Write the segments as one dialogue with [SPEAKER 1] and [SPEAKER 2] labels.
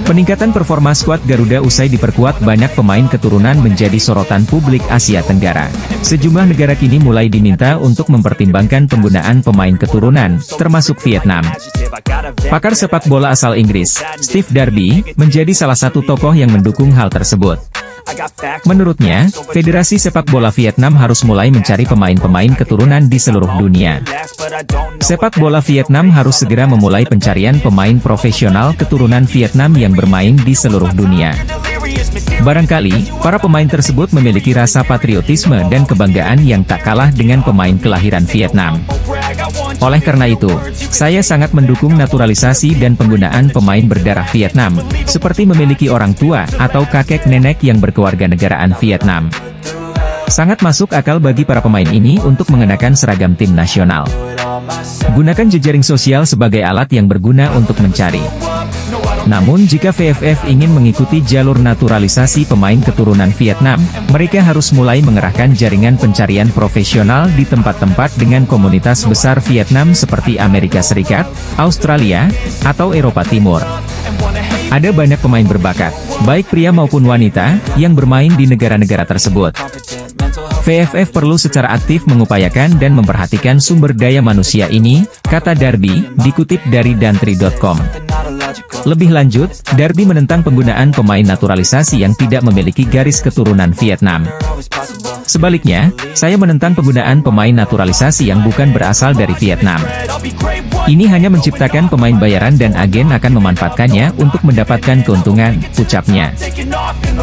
[SPEAKER 1] Peningkatan performa skuad Garuda usai diperkuat banyak pemain keturunan menjadi sorotan publik Asia Tenggara. Sejumlah negara kini mulai diminta untuk mempertimbangkan penggunaan pemain keturunan, termasuk Vietnam. Pakar sepak bola asal Inggris, Steve Darby, menjadi salah satu tokoh yang mendukung hal tersebut. Menurutnya, Federasi Sepak Bola Vietnam harus mulai mencari pemain-pemain keturunan di seluruh dunia. Sepak bola Vietnam harus segera memulai pencarian pemain profesional keturunan Vietnam yang bermain di seluruh dunia. Barangkali, para pemain tersebut memiliki rasa patriotisme dan kebanggaan yang tak kalah dengan pemain kelahiran Vietnam. Oleh karena itu, saya sangat mendukung naturalisasi dan penggunaan pemain berdarah Vietnam, seperti memiliki orang tua atau kakek nenek yang berkewarganegaraan Vietnam. Sangat masuk akal bagi para pemain ini untuk mengenakan seragam tim nasional. Gunakan jejaring sosial sebagai alat yang berguna untuk mencari. Namun jika VFF ingin mengikuti jalur naturalisasi pemain keturunan Vietnam, mereka harus mulai mengerahkan jaringan pencarian profesional di tempat-tempat dengan komunitas besar Vietnam seperti Amerika Serikat, Australia, atau Eropa Timur. Ada banyak pemain berbakat, baik pria maupun wanita, yang bermain di negara-negara tersebut. VFF perlu secara aktif mengupayakan dan memperhatikan sumber daya manusia ini, kata Darby, dikutip dari Dantri.com. Lebih lanjut, Darby menentang penggunaan pemain naturalisasi yang tidak memiliki garis keturunan Vietnam. Sebaliknya, saya menentang penggunaan pemain naturalisasi yang bukan berasal dari Vietnam. Ini hanya menciptakan pemain bayaran dan agen akan memanfaatkannya untuk mendapatkan keuntungan, ucapnya.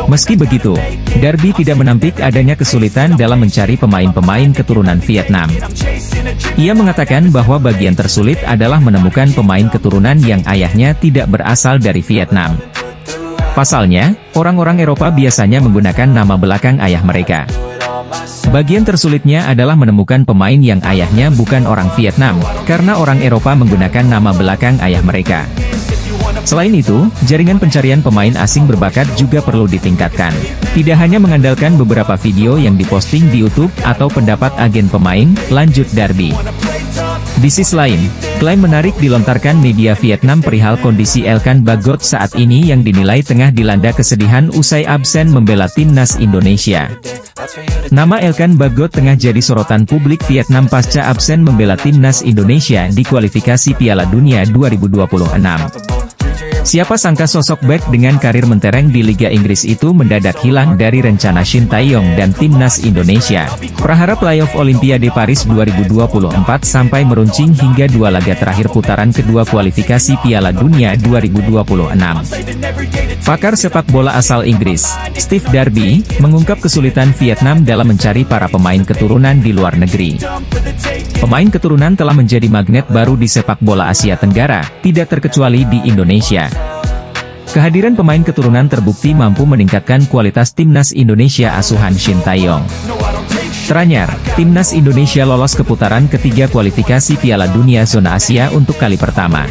[SPEAKER 1] Meski begitu, Darby tidak menampik adanya kesulitan dalam mencari pemain-pemain keturunan Vietnam. Ia mengatakan bahwa bagian tersulit adalah menemukan pemain keturunan yang ayahnya tidak berasal dari Vietnam. Pasalnya, orang-orang Eropa biasanya menggunakan nama belakang ayah mereka. Bagian tersulitnya adalah menemukan pemain yang ayahnya bukan orang Vietnam, karena orang Eropa menggunakan nama belakang ayah mereka. Selain itu, jaringan pencarian pemain asing berbakat juga perlu ditingkatkan. Tidak hanya mengandalkan beberapa video yang diposting di YouTube atau pendapat agen pemain, lanjut Darby. Di sisi lain, klaim menarik dilontarkan media Vietnam perihal kondisi Elkan Bagot saat ini yang dinilai tengah dilanda kesedihan usai absen membela timnas Indonesia. Nama Elkan Bagot tengah jadi sorotan publik Vietnam pasca absen membela timnas Indonesia di kualifikasi Piala Dunia 2026. Siapa sangka sosok bek dengan karir mentereng di Liga Inggris itu mendadak hilang dari rencana Shin Tae-yong dan timnas Indonesia. Prahara playoff Olimpiade Paris 2024 sampai meruncing hingga dua laga terakhir putaran kedua kualifikasi Piala Dunia 2026. Pakar sepak bola asal Inggris, Steve Darby, mengungkap kesulitan Vietnam dalam mencari para pemain keturunan di luar negeri. Pemain keturunan telah menjadi magnet baru di sepak bola Asia Tenggara, tidak terkecuali di Indonesia. Kehadiran pemain keturunan terbukti mampu meningkatkan kualitas timnas Indonesia asuhan Shin Tae-yong. Teranyar, timnas Indonesia lolos ke putaran ketiga kualifikasi Piala Dunia Zona Asia untuk kali pertama.